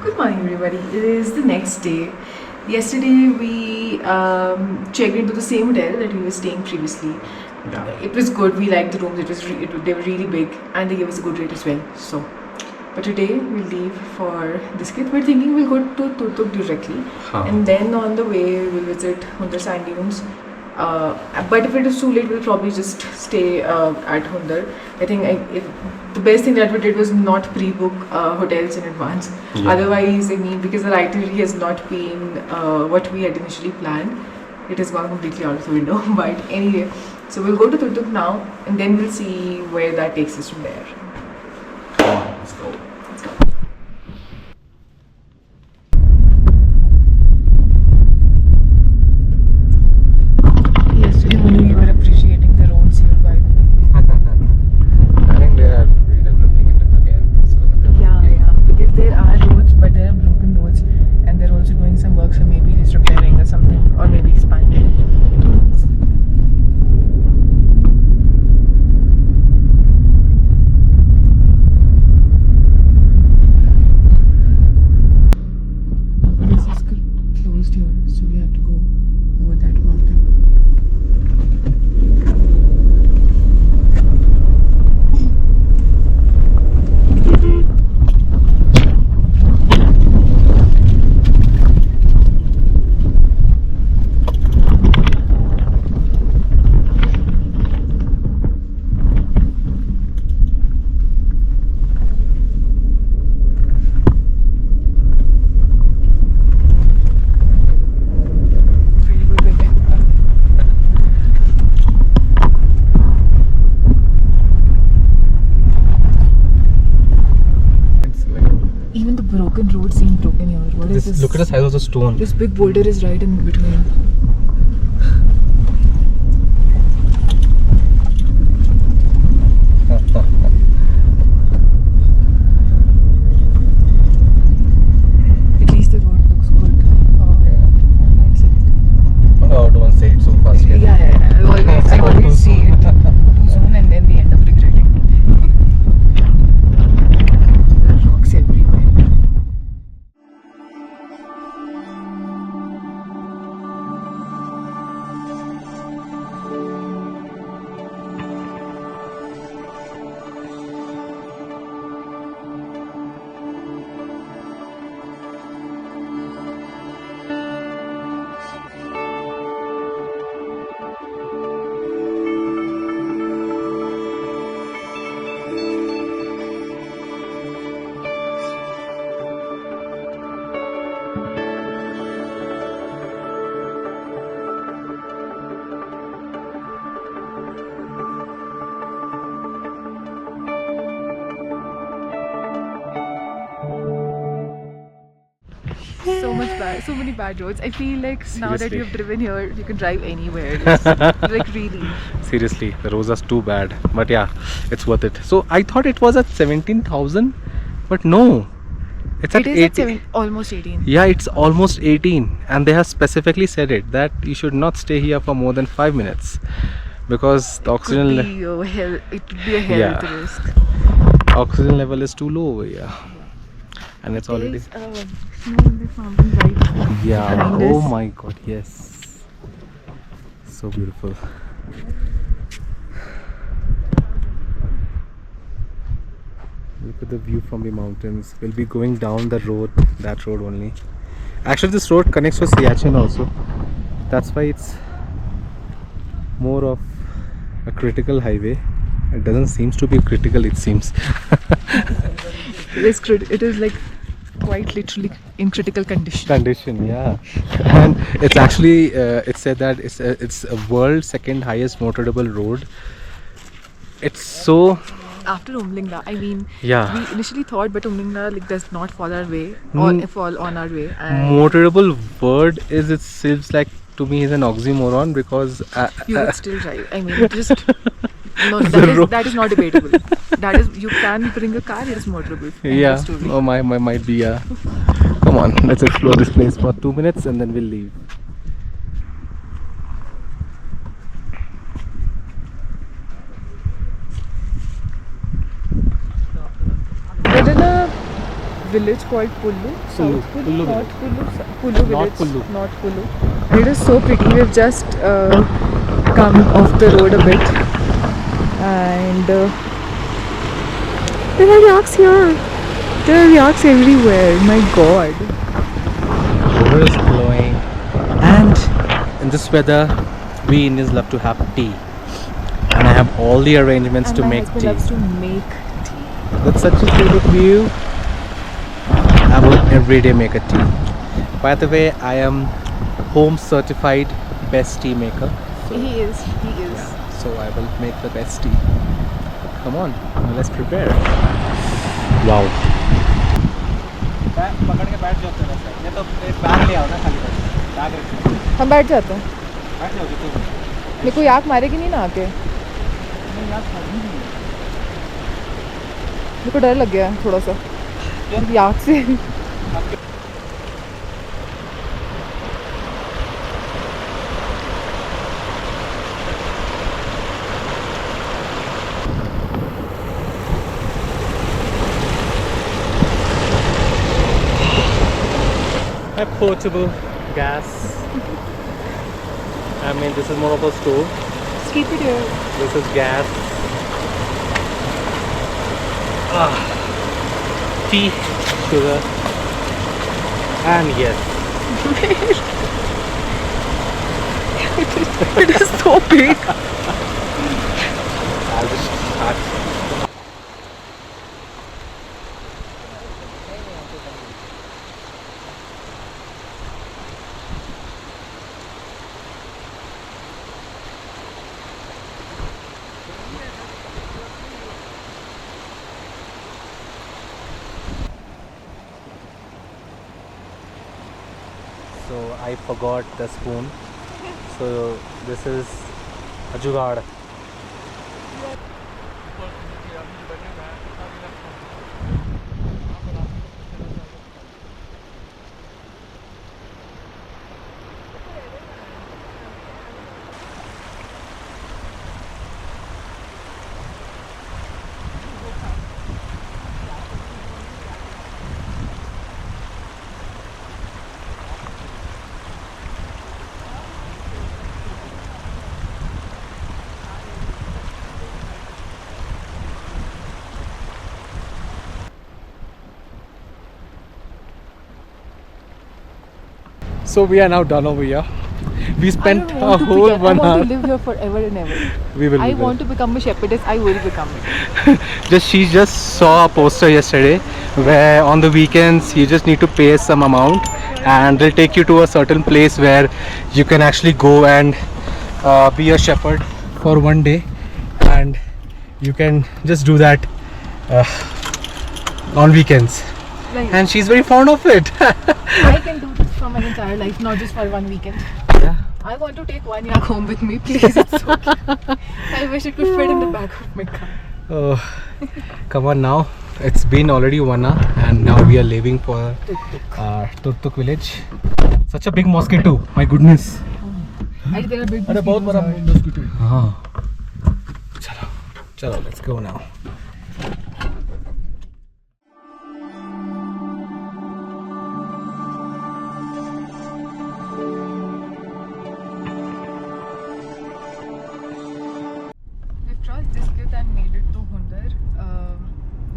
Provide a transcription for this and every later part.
Good morning, everybody. It is the next day. Yesterday, we checked into the same hotel that we were staying previously. Yeah. It was good. We liked the rooms. They were really big, and they gave us a good rate as well. So, but today we'll leave for Diskit. We're thinking we'll go to Tutuk directly, and then on the way we'll visit Hundar Sand Dunes. But if it is too late, we'll probably just stay at Hundar. I think the best thing that we did was not pre-book hotels in advance. Yeah. Otherwise, I mean, because the itinerary has not been what we had initially planned, it has gone completely out of the window. But anyway, so we'll go to Tutuk now, and then we'll see where that takes us from there. Come on, let's go. Let's go. Yesterday only we were appreciating the roads here, by the way. I think they are redeveloping it again. So Yeah. Because there are roads, but there are broken roads, and they're also doing some work, so maybe just repairing or something, or maybe expanding. This is closed here, so we have to go over that mountain. Really good weekend. it's like Even the broken road seem broken here. What is this? Look at the size of the stone. This big boulder is right in between. At least the road looks good. I might say. Oh, don't say it so fast. Yeah. I always see it too soon, and then we end up regretting. There are rocks everywhere. So many bad roads. I feel like now that Seriously. you've driven here, you can drive anywhere. Like really. Seriously, the roads are too bad. But yeah, it's worth it. So I thought it was at 17,000, but no. It's at It is 80. at almost 18. Yeah, it's almost 18, and they have specifically said it that you should not stay here for more than 5 minutes because the oxygen It would be a health Yeah. risk. oxygen level is too low over here, and it's already There's snow in this mountain right yeah. behind Oh us. my god, yes, so beautiful. Look at the view from the mountains. We'll be going down the road, that road only. Actually, this road connects to Siachen also. That's why it's more of a critical highway. It doesn't seem to be critical, it seems. It is like quite literally in critical condition. Yeah. And it's actually it said that it's a world's second highest motorable road. It's so After Umlingla, I mean, Yeah. we initially thought, but Umlingla like does not fall our way Mm. or fall on our way. And motorable word is, it seems like to me is an oxymoron because you would still drive. I mean, just no. The That is not debatable. That is, you can bring a car. It is motorable. End of yeah, story. oh my might be. Yeah, come on, let's explore this place for 2 minutes and then we'll leave. We're in a village called Pullu. Pullu, South Pullu, Pullu not village. Pullu. Pullu Not village. Pullu. Not Pullu. And it is so pretty. We've just come off the road a bit, and there are yaks here. There are yaks everywhere. My God. River is flowing, and in this weather, we Indians love to have tea, and I have all the arrangements And to my make husband tea. loves to make tea. With such a scenic view, I will every day make a tea. By the way, I am home certified best tea maker. So, He is. He is. so I will make the best tea. Come on, let's prepare. Wow. पकड़ के बैठ जाते हैं नहीं तो एक bag ले आओ ना खाली बैग रखो हम बैठ जाते हैं. बैठ जाओगे तुम मेरे को याक मारेगी नहीं ना आके. नहीं यार खाली नहीं मेरे को डर लग गया है थोड़ा सा याक से. a portable gas. I mean, this is more of a stove. Just keep it here. This is gas. Tea, sugar, and yes, It is so big. I'll just start. So I forgot the spoon. So this is a jugaad. So we are now done over here. We spent a whole 1 I want hour. to live here forever and ever. We will. I be there. want to become a shepherdess. I will become it. She just saw a poster yesterday where on the weekends you just need to pay some amount and they'll take you to a certain place where you can actually go and be a shepherd for 1 day, and you can just do that on weekends. Like, And she's very fond of it. I can do this for my entire life, not just for 1 weekend. Yeah. I want to take 1 yak home with me, please. It's so cute. I wish it could fit in the back of my car. Oh, come on now. It's been already 1 hour and now we are leaving for Turtuk village. Such a big mosquito. My goodness. And there are big mosquito. Chalo, chalo, let's go now. We've crossed Diskit and made it to Hundar,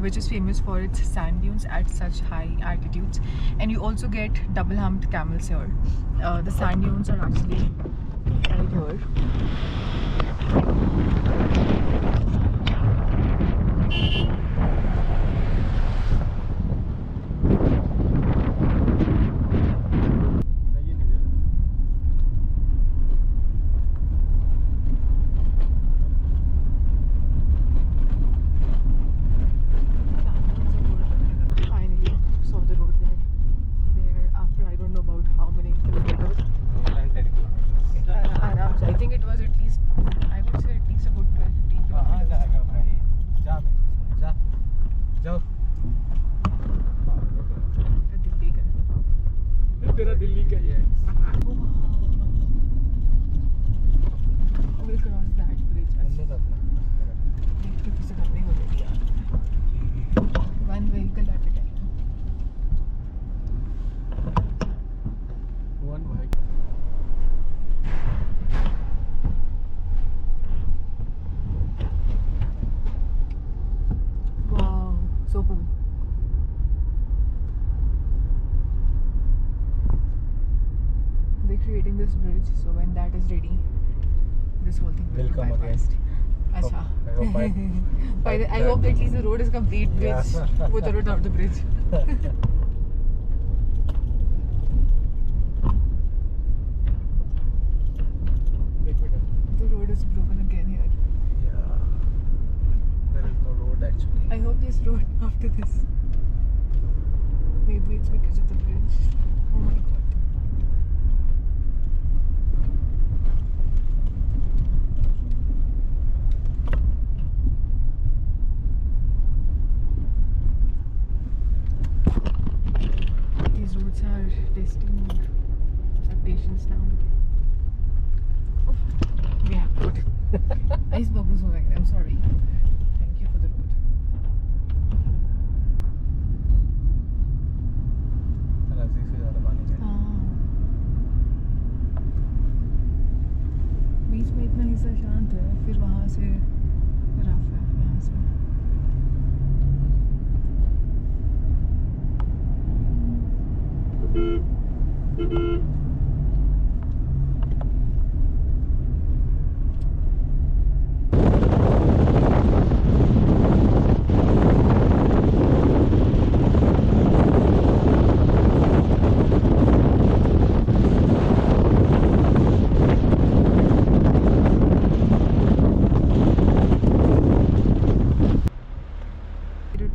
which is famous for its sand dunes at such high altitudes. And you also get double humped camels here. The sand dunes are actually right here. Finally saw the road there after I don't know about how many kilometers. is ready, this whole thing will Will be come again. bypassed. Acha. I hope I hope at least the road is complete with Yeah. with the road out the bridge. The road is broken again here. Yeah. There is no road actually. I hope there's road after this. Maybe it's because of the bridge. Oh my god. These roads are testing our patience now. Oh, yeah, good. Iceberg was over. I'm sorry. Thank you for the road. नजदीक से ज़्यादा पानी है. बीच में इतना हिस्सा शांत है, फिर वहाँ से रफ है यहाँ से.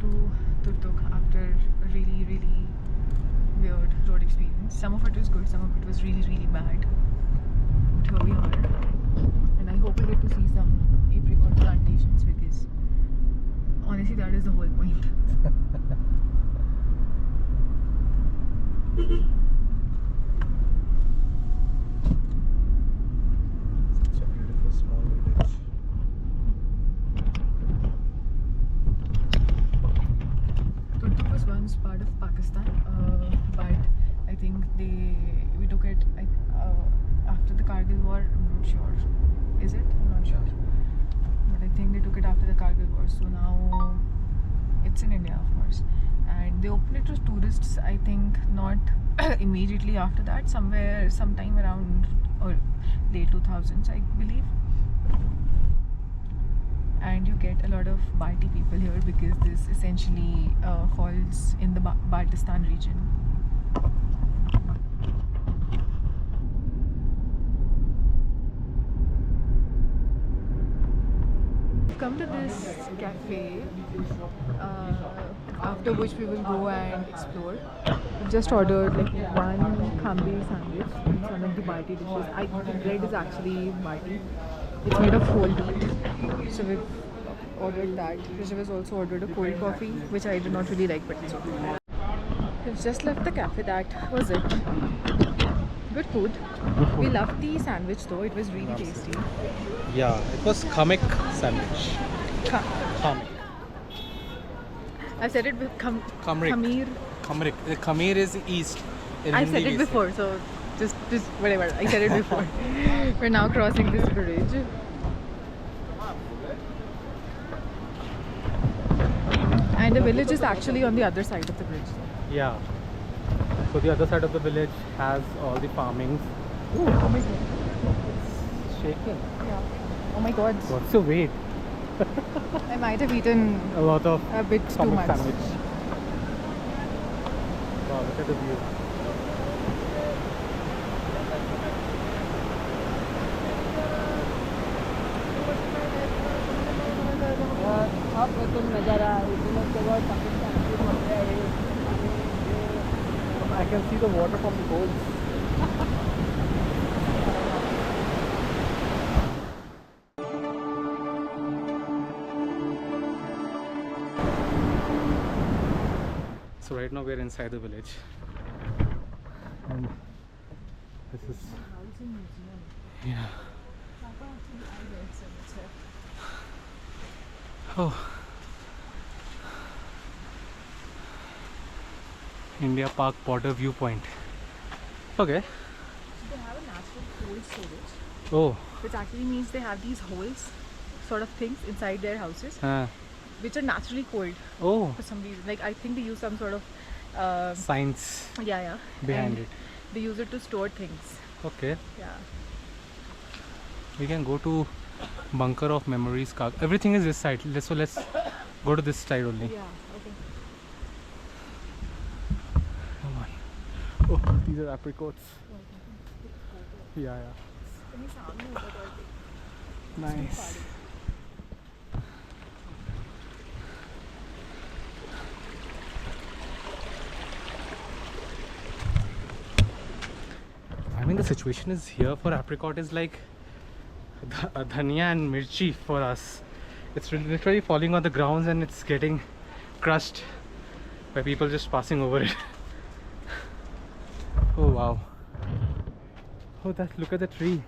To Turtuk after a really weird road experience. Some of it was good, some of it was really bad. But here we are, and I hope we get to see some apricot plantations because honestly that is the whole point. Such a beautiful small village. Turtuk was once part of Pakistan, but I think we took it after the Kargil war. I'm not sure. Is it? I'm not sure. But I think they took it after the Kargil war. So now it's in India, of course. And they opened it to tourists, I think, not immediately after that, sometime around or late 2000s, I believe. And you get a lot of Balti people here because this essentially falls in the Baltistan region. Come to this cafe, after which we will go and explore. We've just ordered like one khambi sandwich. It's one of the Balti dishes. The bread is actually Balti. It's made of whole wheat. So we've ordered that. Rishabh has also ordered a cold coffee, which I did not really like, but it's okay. We've just left the cafe. That was it. Good food. We loved the sandwich though. It was really tasty. Yeah, it was khamek sandwich. Khamek. I said it with Khamrik. Khamir. Khamrik. Khamir is east. In I Hindi said we it say. before, so just whatever. I said it before. We're now crossing this bridge. And the village is actually on the other side of the bridge. Yeah. So the other side of the village has all the farmings. Ooh, oh my god. It's shaking. Yeah. Oh my god. What's the weight? I might have eaten A lot of a bit too khamek much. sandwich. Wow, look at the view. I can see the water from the poles. So right now we're inside the village, and this is yeah. Oh, India Park border viewpoint. Okay. They have a natural cold storage, Oh. which actually means they have these holes, sort of things inside their houses, which are naturally cold Oh. for some reason. Like I think they use some sort of Science yeah behind and it. they use it to store things. Okay. Yeah. We can go to Bunker of Memories. Everything is this side. So let's go to this side only. Yeah, okay. Come on. Oh, these are apricots. Yeah. Nice. I mean, the situation is here for apricot is like dhania and mirchi for us. It's literally falling on the grounds and it's getting crushed by people just passing over it. Oh wow. Oh, look at the tree.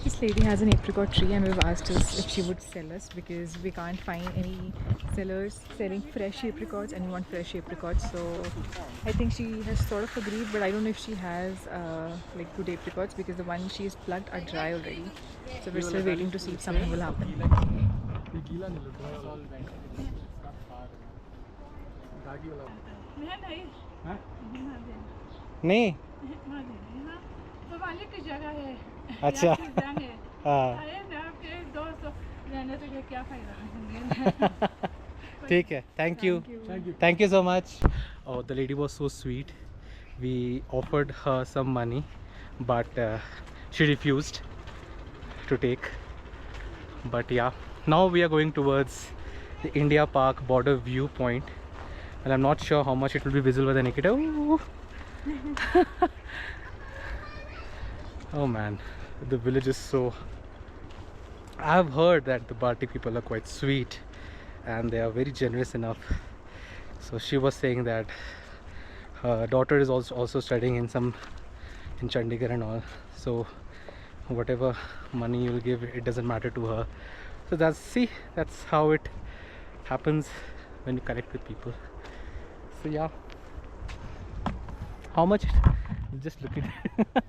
This lady has an apricot tree and we've asked us if she would sell us because we can't find any sellers selling fresh apricots and we want fresh apricots. So I think she has sort of agreed, but I don't know if she has like good apricots because the ones she has plucked are dry already. So we're still waiting to see if something will happen. नहीं की जगह है अच्छा हाँ रहने तो क्या फायदा ठीक है thank you so much. Oh, the lady was so sweet. We offered her some money but she refused to take. But yeah, now we are going towards the India Park border viewpoint and I'm not sure how much it will be visible by the naked eye. Ooh. Oh man, the village is so... I've heard that the Baltic people are quite sweet and they are very generous enough. So she was saying that her daughter is also studying in Chandigarh and all. So whatever money you'll give, it doesn't matter to her. So that's how it happens when you connect with people. So yeah, how much? Just look at it.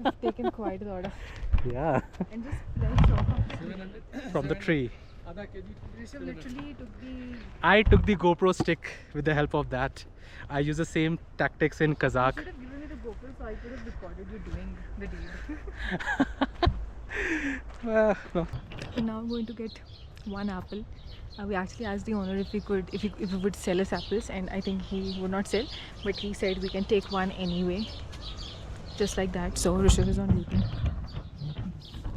It's taken quite a lot of... Yeah. And just like From the tree. Rishabh literally took the... I took the GoPro stick with the help of that. I use the same tactics in Kazakh. You should have given me the GoPro so I could have recorded you doing the deed. No. We're now going to get one apple. We actually asked the owner if he would sell us apples, and I think he would not sell, but he said we can take one anyway, just like that. So Rishabh is on looking.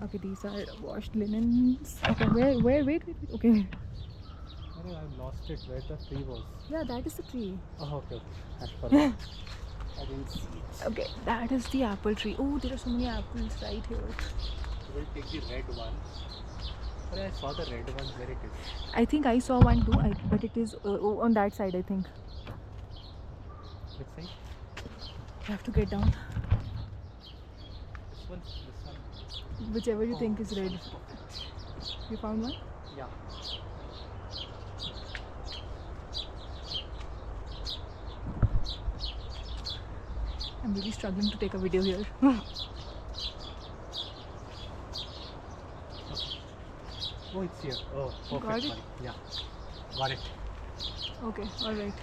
Okay, these are washed linens. Okay, wait. Okay. I've lost it. Where the tree was? Yeah, that is the tree. Oh, okay. I forgot. I didn't see it. Okay, that is the apple tree. Oh, there are so many apples right here. We'll take the red one. But I saw the red one. Where it is? I think I saw one too, but it is on that side, I think. Which side? You have to get down. This one? Whichever you think is red. You found one? Yeah. I'm really struggling to take a video here. Oh, it's here. Oh, perfect. Got it? One. Yeah. Got it. Okay, alright.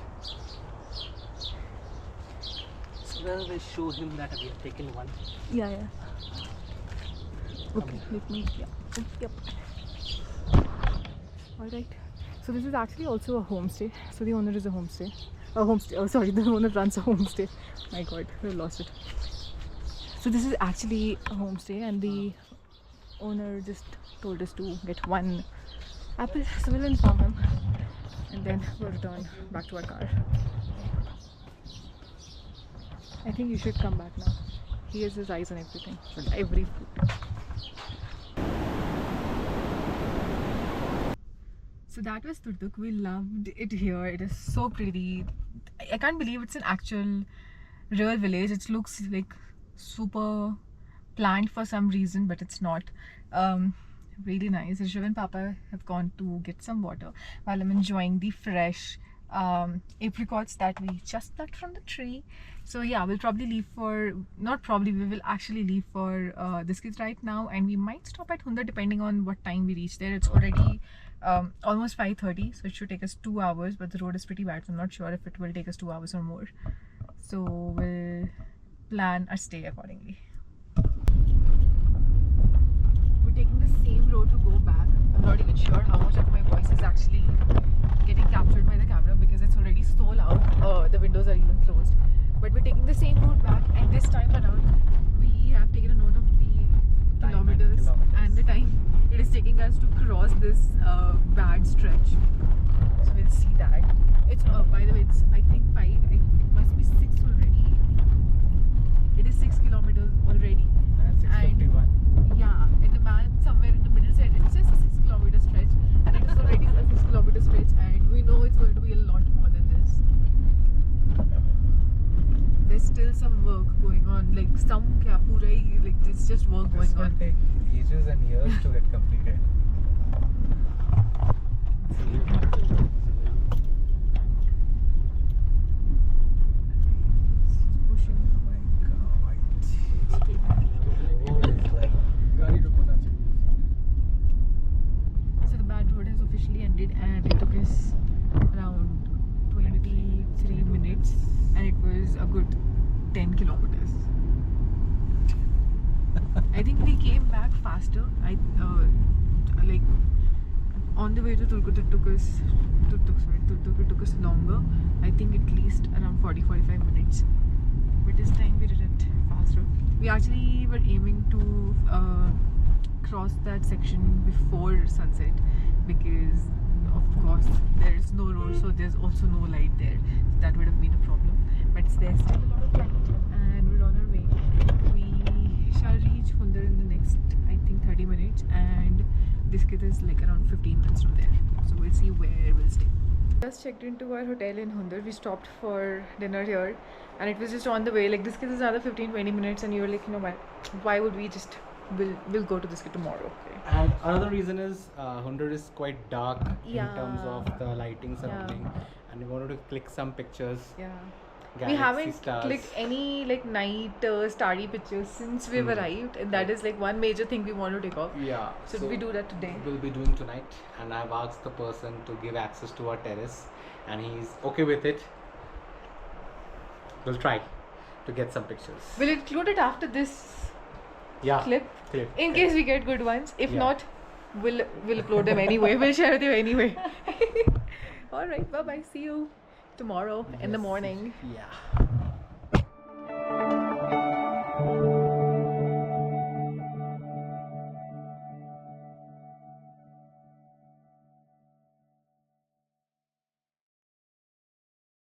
So then we'll show him that we have taken one. Yeah. Okay, let me... Yeah. Yep. Alright. So this is actually also a homestay. So the owner is a homestay. Oh, sorry, the owner runs a homestay. My god, we lost it. So this is actually a homestay and the owner just told us to get one apple. So we'll inform him and then we'll return back to our car. I think you should come back now. He has his eyes on everything, every food. So that was Turtuk. We loved it here. It is so pretty. I can't believe it's an actual real village. It looks like super planned for some reason, but it's not. Really nice. Rishabh and Papa have gone to get some water while I'm enjoying the fresh apricots that we just plucked from the tree. So yeah, we'll probably leave for, not probably, we will actually leave for Diskit right now, and we might stop at Hundar depending on what time we reach there. It's already almost 5:30, so it should take us 2 hours, but the road is pretty bad, so I'm not sure if it will take us 2 hours or more. So we'll plan our stay accordingly. We're taking the same road to go back. I'm not even sure how much of my voice is actually getting captured by the camera because it's already so loud. The windows are even closed. But we're taking the same route back, and this time around we have taken a note of the kilometers and the time it is taking us to cross this bad stretch. So we'll see that. It's by the way, it's I think 5. It must be 6 already. It is 6 kilometers already. And 6:51. Yeah, and the man somewhere in the middle said it's just a 6-kilometer stretch, and it is already a 6-kilometer stretch, and we know it's going to be a lot more than this. There's still some work going on, like some kya like it's just work This going will on. take ages and years to get completed. Pushing. So the bad road has officially ended, and it took us around 23 minutes, and it was a good 10 kilometers. I think we came back faster. Like on the way to Turgut it took us it took us longer. I think at least around 40-45 minutes. But this time we did it faster. We actually were aiming to cross that section before sunset because of course there is no road, so there's also no light there. So that would have been a problem. But there's still a lot of light, and we're on our way. We shall reach Hundar in the next, I think, 30 minutes, and Diskit is like around 15 minutes from there. So we'll see where we'll stay. Just checked into our hotel in Hundar. We stopped for dinner here, and it was just on the way. Like Diskit is another 15-20 minutes, and you were like, you know what? Why would we just we'll go to Diskit tomorrow? Okay. And another reason is Hundar is quite dark Yeah. in terms of the lighting surrounding, and we wanted to click some pictures. Yeah. Galaxy We haven't stars. clicked any like night starry pictures since we've arrived, and that is like one major thing we want to take off. Yeah. So we do that today. We'll be doing tonight, and I've asked the person to give access to our terrace, and he's okay with it. We'll try to get some pictures. We'll include it after this Yeah. clip Clip. in case we get good ones. If Yeah. not, we'll upload them anyway. We'll share with you anyway. All right. Bye bye. See you tomorrow in the Yes. morning. Yeah.